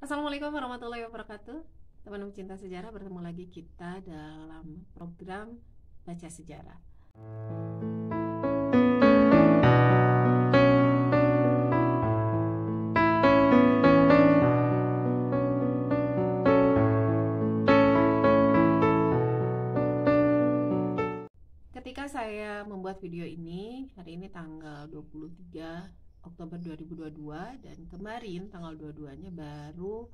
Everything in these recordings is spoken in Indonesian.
Assalamualaikum warahmatullahi wabarakatuh. Teman pecinta sejarah, bertemu lagi kita dalam program Baca Sejarah. Ketika saya membuat video ini, hari ini tanggal 23 Oktober 2022, dan kemarin tanggal 22-nya baru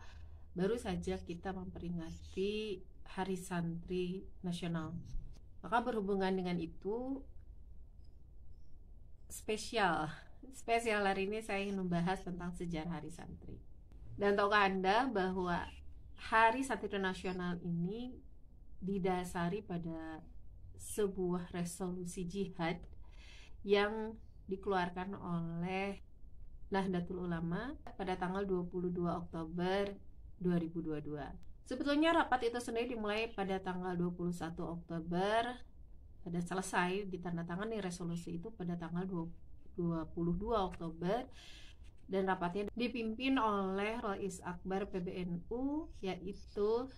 saja kita memperingati Hari Santri Nasional. Maka berhubungan dengan itu, spesial hari ini saya ingin membahas tentang sejarah Hari Santri. Dan tahukah Anda bahwa Hari Santri Nasional ini didasari pada sebuah resolusi jihad yang dikeluarkan oleh Nahdlatul Ulama pada tanggal 22 Oktober 2022. Sebetulnya rapat itu sendiri dimulai pada tanggal 21 Oktober dan selesai ditandatangani resolusi itu pada tanggal 22 Oktober, dan rapatnya dipimpin oleh Rais Akbar PBNU, yaitu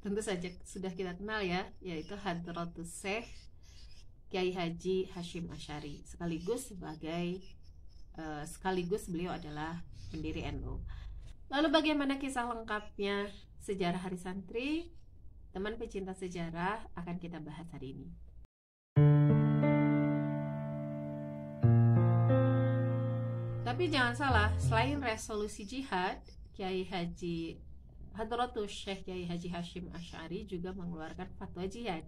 tentu saja sudah kita kenal ya, yaitu Hadratus Syekh Kiai Haji Hashim Asy'ari, sekaligus beliau adalah pendiri NU. Lalu bagaimana kisah lengkapnya sejarah Hari Santri? Teman pecinta sejarah, akan kita bahas hari ini. Tapi jangan salah, selain resolusi jihad, Kiai Haji Hadratus Syekh Kiai Haji Hashim Asy'ari juga mengeluarkan fatwa jihad.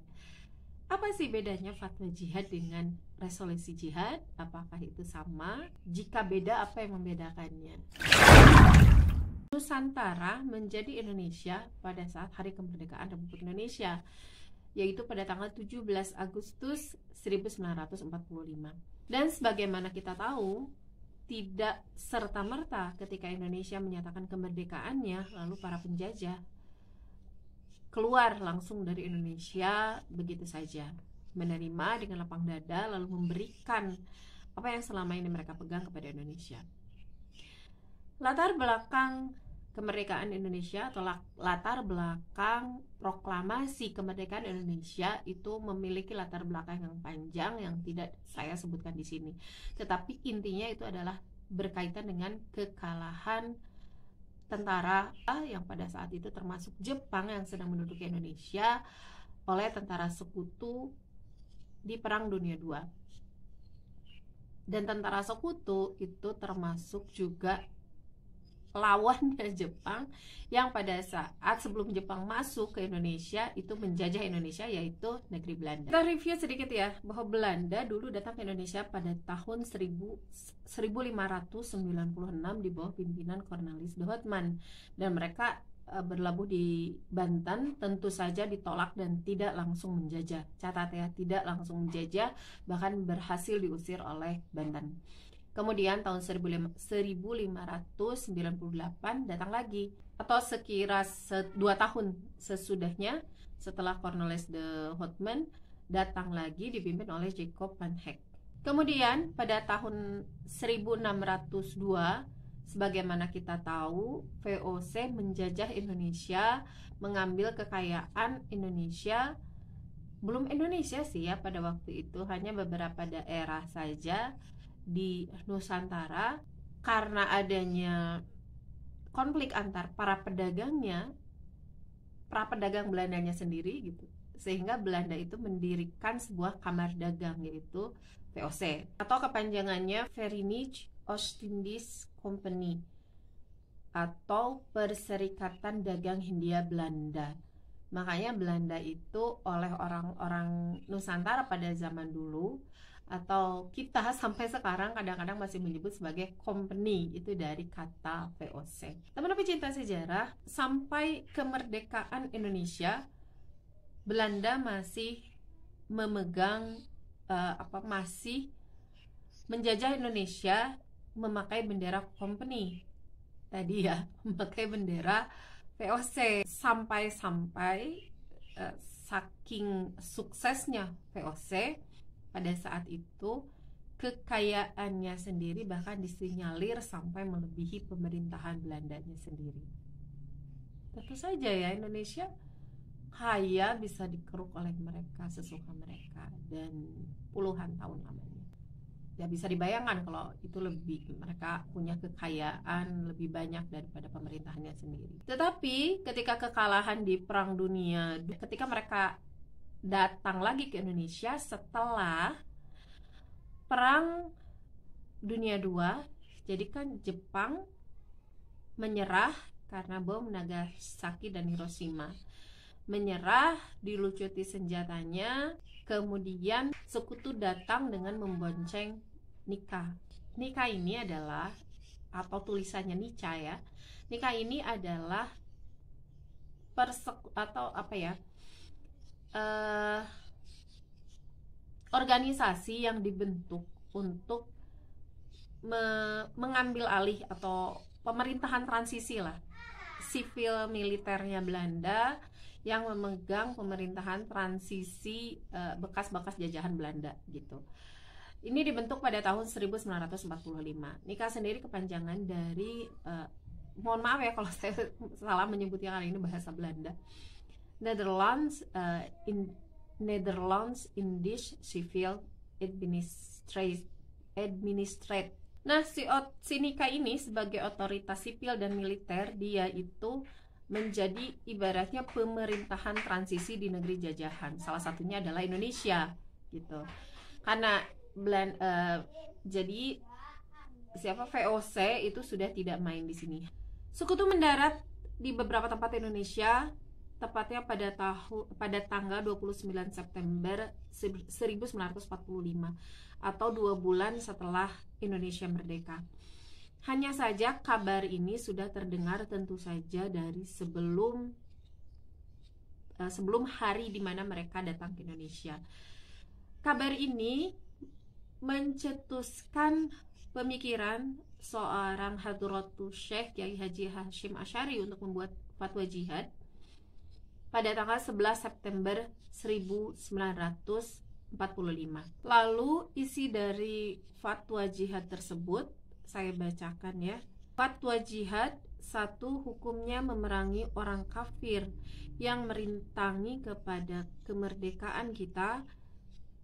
Apa sih bedanya fatwa jihad dengan resolusi jihad? Apakah itu sama? Jika beda, apa yang membedakannya? Nusantara menjadi Indonesia pada saat Hari Kemerdekaan Republik Indonesia, yaitu pada tanggal 17 Agustus 1945. Dan sebagaimana kita tahu, tidak serta-merta ketika Indonesia menyatakan kemerdekaannya, lalu para penjajah keluar langsung dari Indonesia begitu saja, menerima dengan lapang dada, lalu memberikan apa yang selama ini mereka pegang kepada Indonesia. Latar belakang kemerdekaan Indonesia atau latar belakang proklamasi kemerdekaan Indonesia itu memiliki latar belakang yang panjang yang tidak saya sebutkan di sini. Tetapi intinya itu adalah berkaitan dengan kekalahan tentara yang pada saat itu termasuk Jepang yang sedang menduduki Indonesia oleh tentara sekutu di Perang Dunia II. Dan tentara sekutu itu termasuk juga lawannya Jepang yang pada saat sebelum Jepang masuk ke Indonesia itu menjajah Indonesia, yaitu negeri Belanda. Kita review sedikit ya, bahwa Belanda dulu datang ke Indonesia pada tahun 1596 di bawah pimpinan Cornelis de Houtman, dan mereka berlabuh di Banten. Tentu saja ditolak dan tidak langsung menjajah. Catat ya, tidak langsung menjajah, bahkan berhasil diusir oleh Banten. Kemudian tahun 1598 datang lagi, atau sekira 2 tahun sesudahnya, setelah Cornelis de Houtman datang lagi dipimpin oleh Jacob van Heck. Kemudian pada tahun 1602, sebagaimana kita tahu, VOC menjajah Indonesia, mengambil kekayaan Indonesia. Belum Indonesia sih ya, pada waktu itu hanya beberapa daerah saja di Nusantara, karena adanya konflik antar para pedagang Belandanya sendiri gitu, sehingga Belanda itu mendirikan sebuah kamar dagang, yaitu VOC atau kepanjangannya Verenigde Oostindische Compagnie atau Perserikatan Dagang Hindia Belanda. Makanya Belanda itu oleh orang-orang Nusantara pada zaman dulu, atau kita sampai sekarang kadang-kadang masih menyebut sebagai company, itu dari kata VOC. Teman-teman pecinta sejarah, sampai kemerdekaan Indonesia, Belanda masih memegang masih menjajah Indonesia memakai bendera company tadi ya, memakai bendera VOC, sampai saking suksesnya VOC pada saat itu, kekayaannya sendiri bahkan disinyalir sampai melebihi pemerintahan Belandanya sendiri. tentu saja ya Indonesia kaya bisa dikeruk oleh mereka sesuka mereka dan puluhan tahun lamanya. Ya bisa dibayangkan kalau itu lebih, mereka punya kekayaan lebih banyak daripada pemerintahannya sendiri. Tetapi ketika kekalahan di Perang Dunia, ketika mereka datang lagi ke Indonesia setelah Perang Dunia II, jadi kan Jepang menyerah karena bom Nagasaki dan Hiroshima. Menyerah, dilucuti senjatanya, kemudian sekutu datang dengan membonceng Nika. Nika ini adalah, atau tulisannya Nica ya, Nika ini adalah organisasi yang dibentuk untuk mengambil alih atau pemerintahan transisi lah, sipil militernya Belanda yang memegang pemerintahan transisi bekas-bekas jajahan Belanda gitu. Ini dibentuk pada tahun 1945. Nika sendiri kepanjangan dari mohon maaf ya kalau saya salah menyebutnya kali ini bahasa Belanda. Netherlands Indisch Civil Administrate. Nah, si Nika ini sebagai otoritas sipil dan militer, dia itu menjadi ibaratnya pemerintahan transisi di negeri jajahan. Salah satunya adalah Indonesia, gitu. Karena jadi VOC itu sudah tidak main di sini. Sekutu mendarat di beberapa tempat Indonesia, tepatnya pada tanggal 29 September 1945 atau 2 bulan setelah Indonesia merdeka. Hanya saja kabar ini sudah terdengar tentu saja dari sebelum hari di mana mereka datang ke Indonesia. Kabar ini mencetuskan pemikiran seorang Hadratus Syekh Kiai Haji Hasyim Asy'ari untuk membuat fatwa jihad pada tanggal 11 September 1945. Lalu isi dari fatwa jihad tersebut saya bacakan ya. Fatwa jihad: 1. Hukumnya memerangi orang kafir yang merintangi kepada kemerdekaan kita.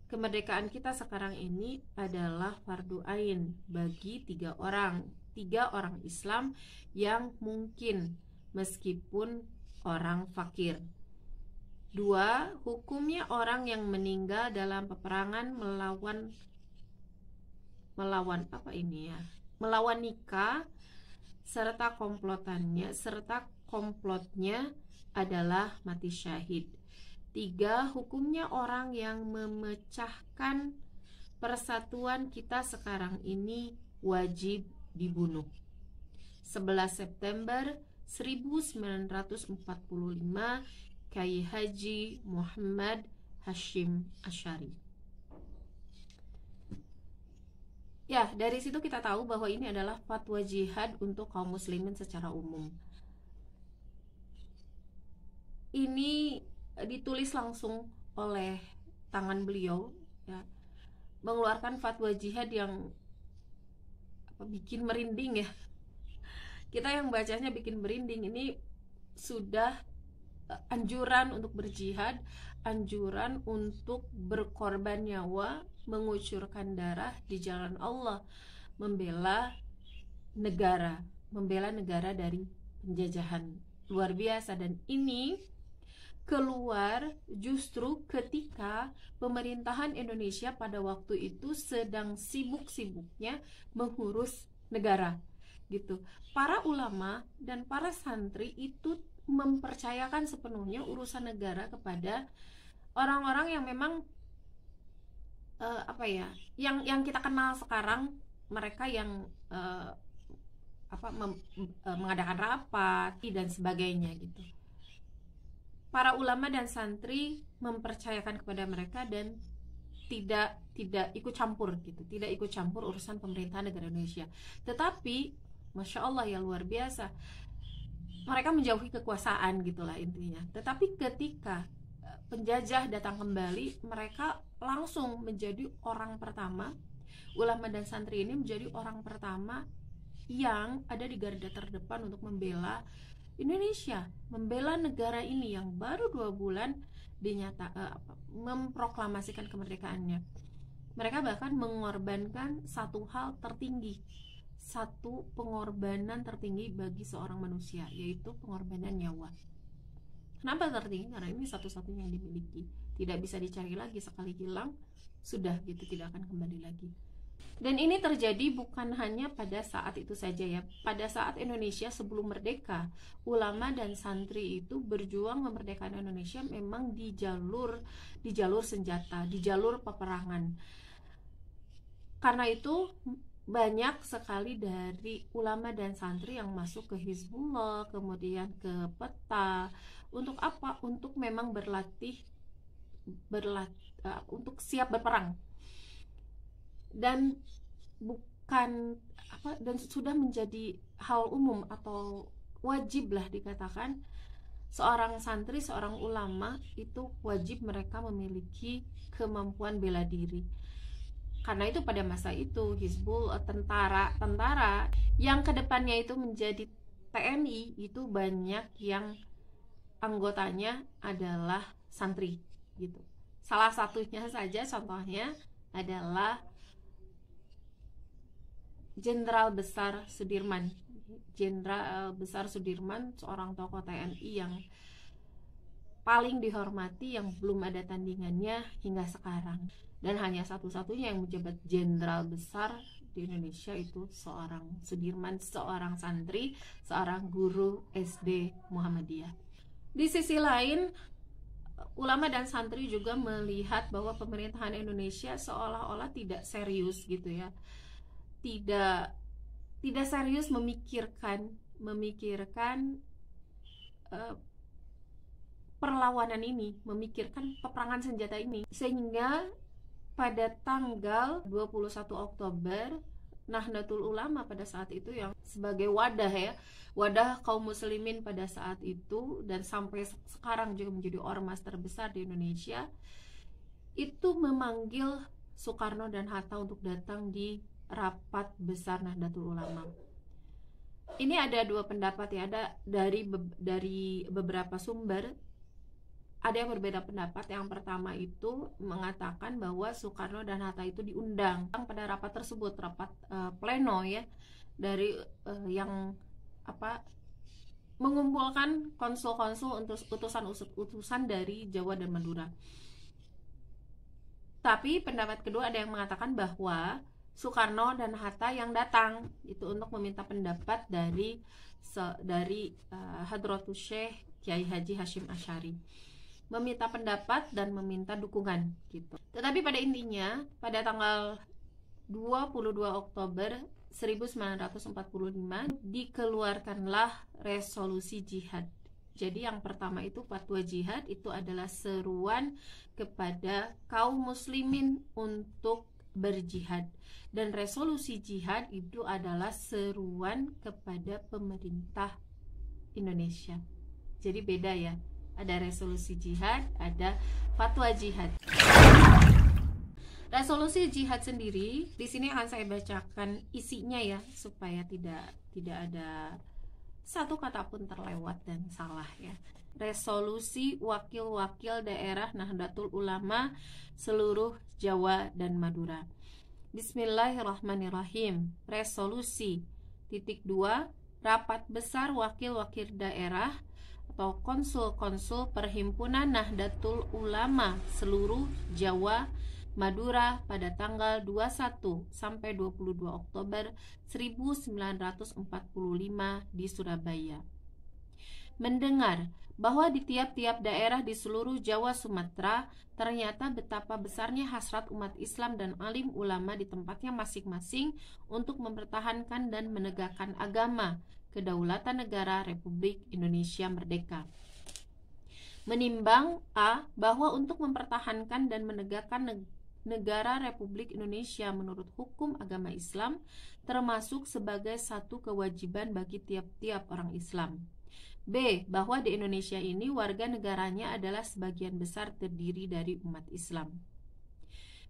Kemerdekaan kita sekarang ini adalah fardu ain bagi 3 orang Islam yang mungkin meskipun orang fakir. 2. Hukumnya orang yang meninggal dalam peperangan melawan Nika serta komplotnya adalah mati syahid. 3. Hukumnya orang yang memecahkan persatuan kita sekarang ini wajib dibunuh. 11 September 1945, Kiai Haji Muhammad Hasyim Asy'ari. Ya, dari situ kita tahu bahwa ini adalah fatwa jihad untuk kaum muslimin secara umum. Ini ditulis langsung oleh tangan beliau ya, mengeluarkan fatwa jihad yang bikin merinding ya. Kita yang bacanya bikin merinding. Ini sudah anjuran untuk berjihad, anjuran untuk berkorban nyawa, mengucurkan darah di jalan Allah, membela negara dari penjajahan. Luar biasa. Dan ini keluar justru ketika pemerintahan Indonesia pada waktu itu sedang sibuk-sibuknya mengurus negara gitu. Para ulama dan para santri itu mempercayakan sepenuhnya urusan negara kepada orang-orang yang memang yang kita kenal sekarang, mereka yang mengadakan rapat dan sebagainya gitu. Para ulama dan santri mempercayakan kepada mereka dan tidak ikut campur gitu, tidak ikut campur urusan pemerintahan negara Indonesia. Tetapi Masya Allah ya, luar biasa, mereka menjauhi kekuasaan gitulah intinya. Tetapi ketika penjajah datang kembali, mereka langsung menjadi orang pertama. Ulama dan santri ini menjadi orang pertama yang ada di garda terdepan untuk membela Indonesia membela negara ini yang baru 2 bulan memproklamasikan kemerdekaannya. Mereka bahkan mengorbankan satu hal tertinggi, satu pengorbanan tertinggi bagi seorang manusia, yaitu pengorbanan nyawa. Kenapa tertinggi? Karena ini satu-satunya yang dimiliki, tidak bisa dicari lagi, sekali hilang sudah gitu, tidak akan kembali lagi. Dan ini terjadi bukan hanya pada saat itu saja ya. Pada saat Indonesia sebelum merdeka, ulama dan santri itu berjuang memerdekakan Indonesia memang di jalur senjata, di jalur peperangan. Karena itu banyak sekali dari ulama dan santri yang masuk ke Hizbullah, kemudian ke PETA. Untuk apa? Untuk memang berlatih untuk siap berperang. Dan dan sudah menjadi hal umum atau wajib lah dikatakan, seorang santri, seorang ulama itu wajib mereka memiliki kemampuan bela diri. Karena itu pada masa itu Hizbul, tentara yang kedepannya itu menjadi TNI itu banyak yang anggotanya adalah santri gitu. Salah satunya saja contohnya adalah Jenderal Besar Sudirman. Jenderal Besar Sudirman, seorang tokoh TNI yang paling dihormati, yang belum ada tandingannya hingga sekarang. Dan hanya satu-satunya yang menjabat jenderal besar di Indonesia itu seorang Sudirman, seorang santri, seorang guru SD Muhammadiyah. Di sisi lain, ulama dan santri juga melihat bahwa pemerintahan Indonesia seolah-olah tidak serius gitu ya. Tidak serius memikirkan perlawanan ini, memikirkan peperangan senjata ini. Sehingga pada tanggal 21 Oktober Nahdlatul Ulama pada saat itu, yang sebagai wadah kaum muslimin pada saat itu dan sampai sekarang juga menjadi ormas terbesar di Indonesia, itu memanggil Soekarno dan Hatta untuk datang di rapat besar Nahdlatul Ulama. Ini ada dua pendapat ya, ada dari beberapa sumber ada yang berbeda pendapat. Yang pertama itu mengatakan bahwa Soekarno dan Hatta itu diundang pada rapat tersebut, rapat pleno ya, dari yang mengumpulkan konsul-konsul untuk utusan dari Jawa dan Madura. Tapi pendapat kedua ada yang mengatakan bahwa Soekarno dan Hatta yang datang itu untuk meminta pendapat dari Hadratus Syekh Kiai Haji Hashim Asy'ari, meminta pendapat dan meminta dukungan gitu. Tetapi pada intinya pada tanggal 22 Oktober 1945 dikeluarkanlah resolusi jihad. Jadi yang pertama itu fatwa jihad, itu adalah seruan kepada kaum muslimin untuk berjihad, dan resolusi jihad itu adalah seruan kepada pemerintah Indonesia. Jadi beda ya, ada resolusi jihad, ada fatwa jihad. Resolusi jihad sendiri di sini akan saya bacakan isinya ya, supaya tidak ada satu kata pun terlewat dan salah ya. Resolusi wakil-wakil daerah Nahdlatul Ulama seluruh Jawa dan Madura. Bismillahirrahmanirrahim. Resolusi (2) Rapat besar wakil-wakil daerah atau konsul-konsul Perhimpunan Nahdlatul Ulama seluruh Jawa Madura pada tanggal 21 sampai 22 Oktober 1945 di Surabaya. Mendengar bahwa di tiap-tiap daerah di seluruh Jawa Sumatera ternyata betapa besarnya hasrat umat Islam dan alim ulama di tempatnya masing-masing untuk mempertahankan dan menegakkan agama, kedaulatan negara Republik Indonesia Merdeka. Menimbang A. bahwa untuk mempertahankan dan menegakkan negara Republik Indonesia menurut hukum agama Islam termasuk sebagai satu kewajiban bagi tiap-tiap orang Islam. B. bahwa di Indonesia ini warga negaranya adalah sebagian besar terdiri dari umat Islam.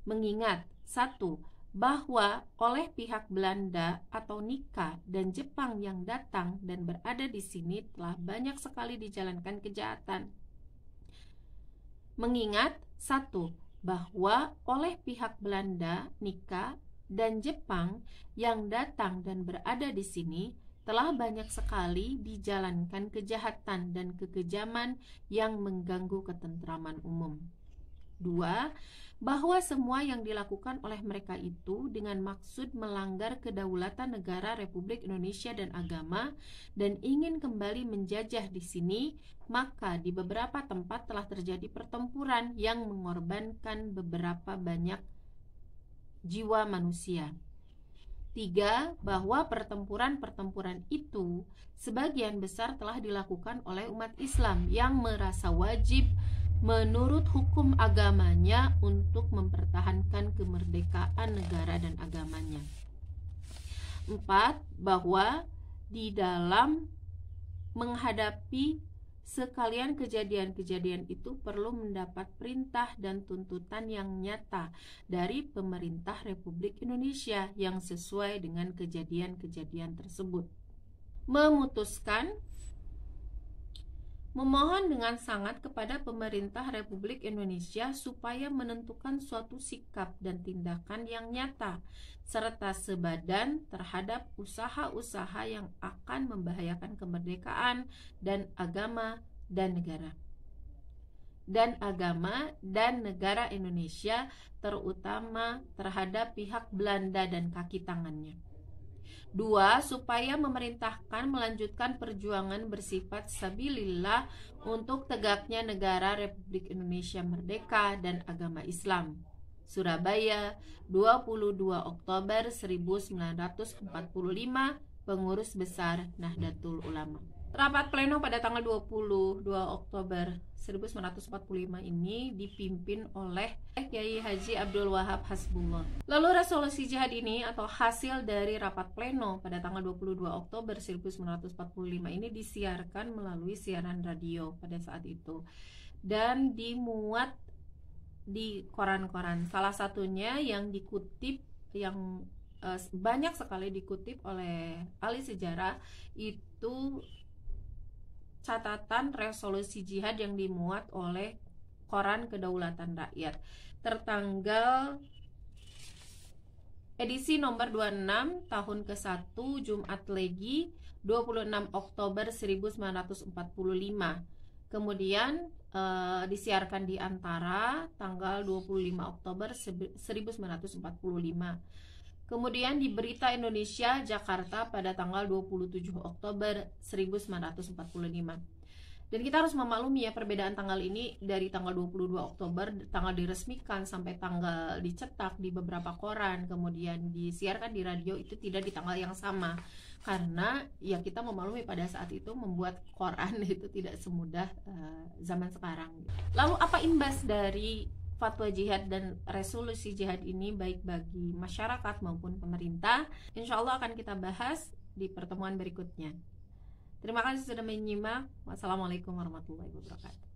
Mengingat 1. bahwa oleh pihak Belanda atau Nika dan Jepang yang datang dan berada di sini telah banyak sekali dijalankan kejahatan. Mengingat satu, bahwa oleh pihak Belanda, Nika dan Jepang yang datang dan berada di sini telah banyak sekali dijalankan kejahatan dan kekejaman yang mengganggu ketentraman umum. Dua, bahwa semua yang dilakukan oleh mereka itu dengan maksud melanggar kedaulatan negara Republik Indonesia dan agama dan ingin kembali menjajah di sini, maka di beberapa tempat telah terjadi pertempuran yang mengorbankan beberapa banyak jiwa manusia. Tiga, bahwa pertempuran-pertempuran itu sebagian besar telah dilakukan oleh umat Islam yang merasa wajib menurut hukum agamanya untuk mempertahankan kemerdekaan negara dan agamanya. Empat, bahwa di dalam menghadapi sekalian kejadian-kejadian itu perlu mendapat perintah dan tuntutan yang nyata dari pemerintah Republik Indonesia yang sesuai dengan kejadian-kejadian tersebut. Memutuskan memohon dengan sangat kepada pemerintah Republik Indonesia supaya menentukan suatu sikap dan tindakan yang nyata serta sebadan terhadap usaha-usaha yang akan membahayakan kemerdekaan dan agama dan negara Indonesia, terutama terhadap pihak Belanda dan kaki tangannya. Dua, supaya memerintahkan melanjutkan perjuangan bersifat sabilillah untuk tegaknya negara Republik Indonesia merdeka dan agama Islam. Surabaya, 22 Oktober 1945, Pengurus Besar Nahdlatul Ulama. Rapat pleno pada tanggal 22 Oktober 1945 ini dipimpin oleh Kiai Haji Abdul Wahab Hasbullah. Lalu resolusi jihad ini atau hasil dari rapat pleno pada tanggal 22 Oktober 1945 ini disiarkan melalui siaran radio pada saat itu dan dimuat di koran-koran. Salah satunya yang dikutip, yang banyak sekali dikutip oleh ahli sejarah, itu catatan resolusi jihad yang dimuat oleh Koran Kedaulatan Rakyat tertanggal edisi nomor 26 tahun ke-1 Jumat Legi 26 Oktober 1945. Kemudian disiarkan di Antara tanggal 25 Oktober 1945. Kemudian di Berita Indonesia Jakarta pada tanggal 27 Oktober 1945. Dan kita harus memaklumi ya, perbedaan tanggal ini dari tanggal 22 Oktober tanggal diresmikan sampai tanggal dicetak di beberapa koran, kemudian disiarkan di radio, itu tidak di tanggal yang sama. Karena ya kita memaklumi pada saat itu membuat koran itu tidak semudah zaman sekarang. Lalu apa imbas dari fatwa jihad dan resolusi jihad ini baik bagi masyarakat maupun pemerintah? Insya Allah akan kita bahas di pertemuan berikutnya. Terima kasih sudah menyimak. Wassalamualaikum warahmatullahi wabarakatuh.